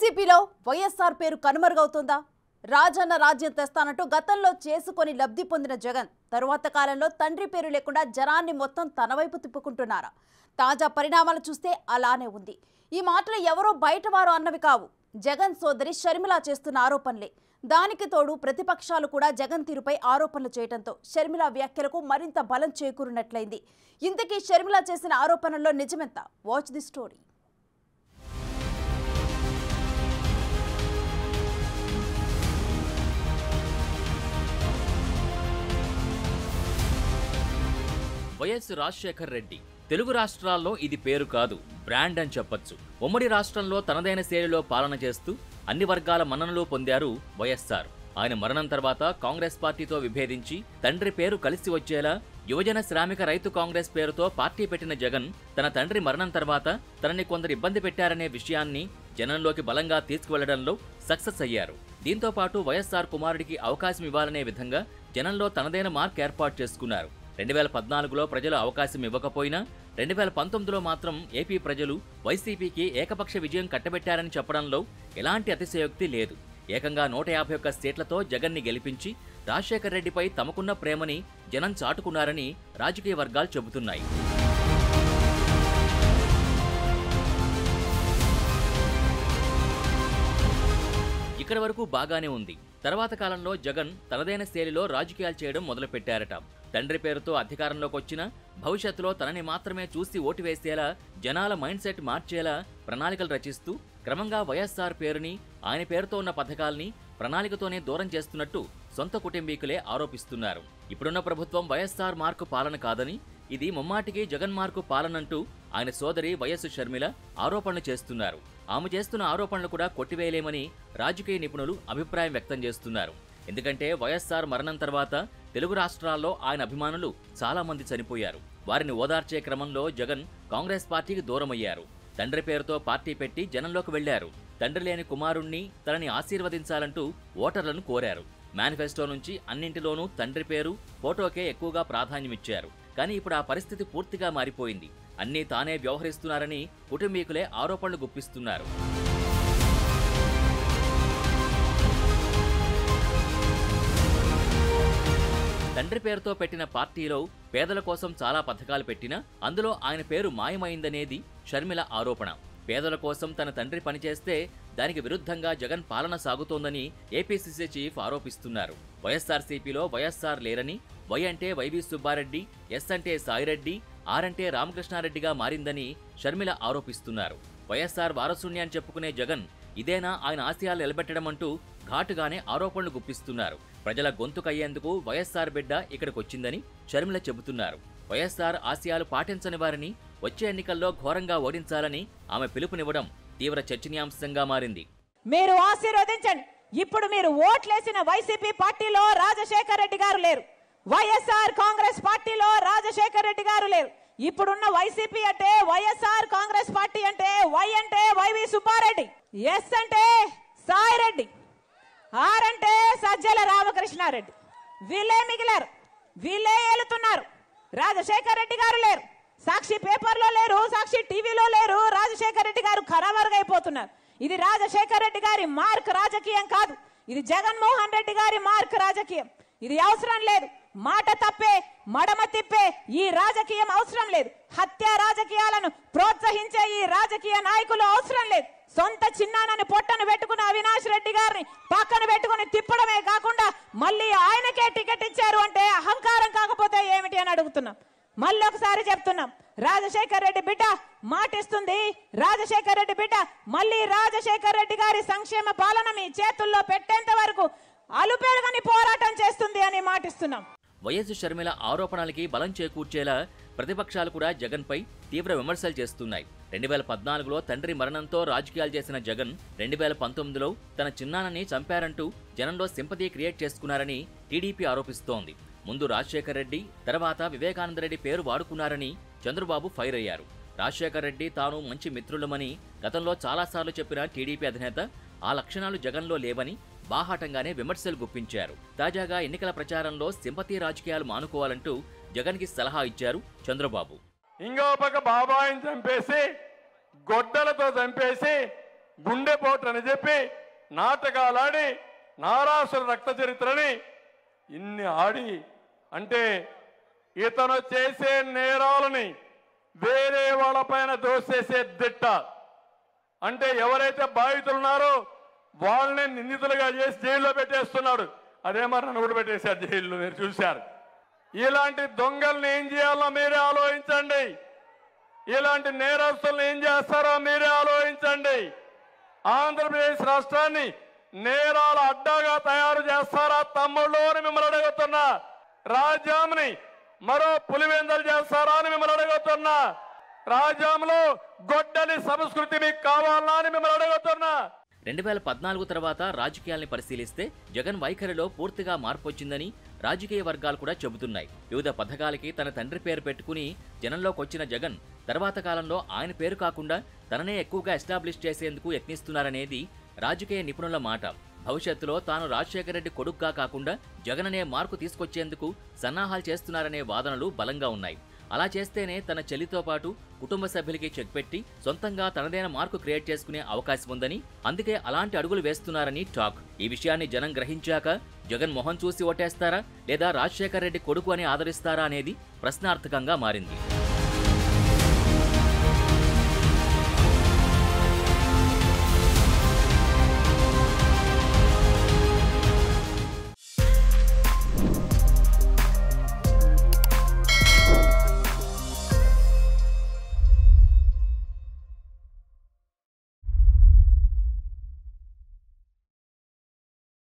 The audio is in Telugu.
వైసీపీలో వైఎస్ఆర్ పేరు కనుమరుగవుతుందా? రాజన్న రాజ్యం తెస్తానంటూ గతంలో చేసుకొని లబ్ధి పొందిన జగన్ తరువాత కాలంలో తండ్రి పేరు లేకుండా జనాన్ని మొత్తం తన వైపు తిప్పుకుంటున్నారా? తాజా పరిణామాలు చూస్తే అలానే ఉంది. ఈ మాటలు ఎవరో బయటవారు అన్నవి కావు, జగన్ సోదరి షర్మిల చేస్తున్న ఆరోపణలే. దానికి తోడు ప్రతిపక్షాలు కూడా జగన్ తీరుపై ఆరోపణలు చేయడంతో షర్మిల వ్యాఖ్యలకు మరింత బలం చేకూరినట్లయింది. ఇంతకీ షర్మిల చేసిన ఆరోపణల్లో నిజమెంత? Watch the story. YS Rajasekhar Reddy Telugu రాష్ట్రాల్లో ఇది పేరు కాదు, బ్రాండ్ అని చెప్పొచ్చు. ఉమ్మడి రాష్ట్రంలో తనదైన శైలిలో పాలన చేస్తూ అన్ని వర్గాల మన్ననలు పొందారు వైఎస్ఆర్. ఆయన మరణం తర్వాత కాంగ్రెస్ పార్టీతో విభేదించి తండ్రి పేరు కలిసి వచ్చేలా యువజన శ్రామిక రైతు కాంగ్రెస్ పేరుతో పార్టీ పెట్టిన జగన్ తన తండ్రి మరణం తర్వాత తనని కొందరు ఇబ్బంది పెట్టారనే విషయాన్ని జనంలోకి బలంగా తీసుకువెళ్లడంలో సక్సెస్ అయ్యారు. దీంతో పాటు వైఎస్ఆర్ కుమారుడికి అవకాశం ఇవ్వాలనే విధంగా జనంలో తనదైన మార్క్ ఏర్పాటు చేసుకున్నారు. 2014లో ప్రజలు అవకాశం ఇవ్వకపోయినా 2019లో మాత్రం ఏపీ ప్రజలు వైసీపీకి ఏకపక్ష విజయం కట్టబెట్టారని చెప్పడంలో ఎలాంటి అతిశయోక్తి లేదు. ఏకంగా 151 సీట్లతో జగన్ని గెలిపించి రాజశేఖర్ రెడ్డిపై తమకున్న ప్రేమని జనం చాటుకున్నారని రాజకీయ వర్గాలు చెబుతున్నాయి. ఇక్కడి వరకు బాగానే ఉంది. తర్వాత కాలంలో జగన్ తనదైన శైలిలో రాజకీయాలు చేయడం మొదలుపెట్టారట. తండ్రి పేరుతో అధికారంలోకి వచ్చిన భవిష్యత్తులో తనని మాత్రమే చూసి ఓటు వేసేలా జనాల మైండ్ సెట్ మార్చేలా ప్రణాళికలు రచిస్తూ క్రమంగా వైఎస్ఆర్ పేరుని, ఆయన పేరుతో ఉన్న పథకాల్ని ప్రణాళికతోనే దూరం చేస్తున్నట్టు సొంత కుటుంబీకులే ఆరోపిస్తున్నారు. ఇప్పుడున్న ప్రభుత్వం వైఎస్ఆర్ మార్కు పాలన కాదని, ఇది ముమ్మాటికి జగన్ మార్కు పాలనంటూ ఆయన సోదరి వైఎస్ షర్మిల ఆరోపణలు చేస్తున్నారు. ఆమె చేస్తున్న ఆరోపణలు కూడా కొట్టివేయలేమని రాజకీయ నిపుణులు అభిప్రాయం వ్యక్తం చేస్తున్నారు. ఎందుకంటే వైఎస్ఆర్ మరణం తర్వాత తెలుగు రాష్ట్రాల్లో ఆయన అభిమానులు చాలా మంది చనిపోయారు. వారిని ఓదార్చే క్రమంలో జగన్ కాంగ్రెస్ పార్టీకి దూరమయ్యారు. తండ్రి పేరుతో పార్టీ పెట్టి జనంలోకి వెళ్లారు. తండ్రి లేని కుమారుణ్ణి తనని ఆశీర్వదించాలంటూ ఓటర్లను కోరారు. మేనిఫెస్టో నుంచి అన్నింటిలోనూ తండ్రి పేరు, ఫోటోకే ఎక్కువగా ప్రాధాన్యమిచ్చారు. కానీ ఇప్పుడు ఆ పరిస్థితి పూర్తిగా మారిపోయింది. అన్నీ తానే వ్యవహరిస్తున్నారని కుటుంబీకులే ఆరోపణలు గుప్పిస్తున్నారు. తండ్రి పేరుతో పెట్టిన పార్టీలో పేదల కోసం చాలా పథకాలు పెట్టినా అందులో ఆయన పేరు మాయమైందనేది షర్మిల ఆరోపణ. పేదల కోసం తన తండ్రి పనిచేస్తే దానికి విరుద్ధంగా జగన్ పాలన సాగుతోందని ఏపీసీసీ చీఫ్ ఆరోపిస్తున్నారు. వైఎస్ఆర్సీపీలో వైఎస్ఆర్ లేరని, వై అంటే వైవి సుబ్బారెడ్డి, ఎస్ అంటే సాయిరెడ్డి, ఆర్ అంటే రామకృష్ణారెడ్డిగా మారిందని షర్మిల ఆరోపిస్తున్నారు. వైఎస్ఆర్ వారసుణ్యాన్ని చెప్పుకునే జగన్ ఇదేనా ఆయన ఆశయాలు నిలబెట్టడం అంటూ ఘాటుగానే ఆరోపణలు గుప్పిస్తున్నారు. ప్రజల గొంతుకయ్యేందుకు వైఎస్ఆర్ బిడ్డ ఇక్కడికొచ్చిందని షర్మిల చెబుతున్నారు. వైఎస్ఆర్ ఆశయాలు పాటించని వారిని వచ్చే ఎన్నికల్లో ఘోరంగా ఓడించాలని ఆమె పిలుపునివ్వడం తీవ్ర చర్చనీయాంశంగా మారింది. మీరు ఆశీర్వదించండి. ఇప్పుడు మీరు ఓట్లేసిన వైసీపీ పార్టీలో రాజశేఖర్ రెడ్డి గారు లేరు, వైఎస్ఆర్ కాంగ్రెస్ పార్టీలో రాజశేఖర్ రెడ్డి గారు లేరు. ఇప్పుడున్న వైసీపీ అంటే వైఎస్ఆర్ కాంగ్రెస్ పార్టీ అంటే వై అంటే వైవి సుబ్బారెడ్డి, ఎస్ అంటే సాయిరెడ్డి, ఆర్ అంటే సజ్జల రామకృష్ణారెడ్డి. వీళ్ళే మిగిలారు, వీళ్ళే ఏలుతున్నారు. రాజశేఖర్ రెడ్డి గారు లేరు, సాక్షి పేపర్లో లేరు, సాక్షి టీవీలో లేరు. రాజశేఖర్ రెడ్డి గారు ఖరాబరుగైపోతున్నారు. ఇది రాజశేఖర్ రెడ్డి గారి మార్క్ రాజకీయం కాదు, ఇది జగన్మోహన్ రెడ్డి గారి మార్క్ రాజకీయం. ఇది అవసరం లేదు. మాట తప్పే, మడమ తిప్పే ఈ రాజకీయం అవసరం లేదు. హత్య రాజకీయాలను ప్రోత్సహించే ఈ రాజకీయ నాయకులు అవసరం లేదు. సొంత చిన్నానని పొట్టను పెట్టుకున్న అవినాష్ రెడ్డి గారిని పక్కన పెట్టుకుని తిప్పడమే కాకుండా మళ్ళీ ఆయనకే టికెట్ ఇచ్చారు అంటే అహంకారం కాకపోతే ఏమిటి అని అడుగుతున్నాం. మళ్ళీ ఒకసారి చెప్తున్నాం, రాజశేఖర్ రెడ్డి బిడ్డ మాటిస్తుంది. రాజశేఖర్ రెడ్డి బిడ్డ మళ్ళీ రాజశేఖర్ రెడ్డి గారి సంక్షేమ పాలన మీ చేతుల్లో పెట్టేంత వరకు అలుపెరగని పోరాటం చేస్తుంది అని మాటిస్తున్నాం. వైఎస్ షర్మిల ఆరోపణలకి బలం చేకూర్చేలా ప్రతిపక్షాలు కూడా జగన్ పై తీవ్ర విమర్శలు చేస్తున్నాయి. 2014లో తండ్రి మరణంతో రాజకీయాలు చేసిన జగన్ 2019లో తన చిన్నాన్నని చంపారంటూ జనంలో సింపతి క్రియేట్ చేసుకున్నారని టీడీపీ ఆరోపిస్తోంది. ముందు రాజశేఖర్ రెడ్డి, తర్వాత వివేకానంద రెడ్డి పేరు వాడుకున్నారని చంద్రబాబు ఫైర్ అయ్యారు. రాజశేఖర్ రెడ్డి తాను మంచి మిత్రులమని గతంలో చాలాసార్లు చెప్పిన టీడీపీ అధినేత ఆ లక్షణాలు జగన్లో లేవని బాహాటంగానే విమర్శలు గుప్పించారు. తాజాగా ఎన్నికల ప్రచారంలో సింపతి రాజకీయాలు మానుకోవాలంటూ జగన్కి సలహా ఇచ్చారు చంద్రబాబు. ఇంకో పక్క బాబాయిని చంపేసి గొడ్డలతో చంపేసి గుండెపోటు అని చెప్పి నాటకాలాడి నారాసుర రక్త చరిత్రని ఇన్ని ఆడి అంటే ఇతను చేసే నేరాలని వేరే వాళ్ళపైన దోసేసే దిట్ట. అంటే ఎవరైతే బాధితులు ఉన్నారో వాళ్ళని నిందితులుగా చేసి జైల్లో పెట్టేస్తున్నాడు. అదే మరి నన్ను కూడా పెట్టేశారు జైల్లో, మీరు చూశారు. ఇలాంటి దొంగల్ని ఏం చేయాలో మీరే ఆలోచించండి. ఇలాంటి నేరస్తులను ఏం చేస్తారో మీరే ఆలోచించండి. ఆంధ్రప్రదేశ్ రాష్ట్రాన్ని నేరాల అడ్డాగా తయారు చేస్తారా తమ్ముళ్ళు అని మిమ్మల్ని అడుగుతున్నా. రాజ్యాంని మరో పులివెందలు చేస్తారా అని మిమ్మల్ని అడుగుతున్నా. రాజ్యాంలో గొడ్డలి సంస్కృతి మీకు కావాలా అని మిమ్మల్ని అడుగుతున్నా. 2014 తర్వాత రాజకీయాల్ని పరిశీలిస్తే జగన్ వైఖరిలో పూర్తిగా మార్పు వచ్చిందని రాజకీయ వర్గాలు కూడా చెబుతున్నాయి. వివిధ పథకాలకి తన తండ్రి పేరు పెట్టుకుని జనంలోకి వచ్చిన జగన్ తర్వాత కాలంలో ఆయన పేరు కాకుండా తననే ఎక్కువగా ఎస్టాబ్లిష్ చేసేందుకు యత్నిస్తున్నారనేది రాజకీయ నిపుణుల మాట. భవిష్యత్తులో తాను రాజశేఖర రెడ్డి కొడుకుగా కాకుండా జగన్ అనే మార్కు తీసుకొచ్చేందుకు సన్నాహాలు చేస్తున్నారనే వాదనలు బలంగా ఉన్నాయి. అలా చేస్తేనే తన చెల్లితో పాటు కుటుంబ సభ్యులకి చెక్ పెట్టి సొంతంగా తనదైన మార్కు క్రియేట్ చేసుకునే అవకాశం ఉందని, అందుకే అలాంటి అడుగులు వేస్తున్నారని టాక్. ఈ విషయాన్ని జనం గ్రహించాక జగన్ మొహం చూసి ఓటేస్తారా లేదా రాజశేఖర రెడ్డి కొడుకు అని ఆదరిస్తారా అనేది ప్రశ్నార్థకంగా మారింది.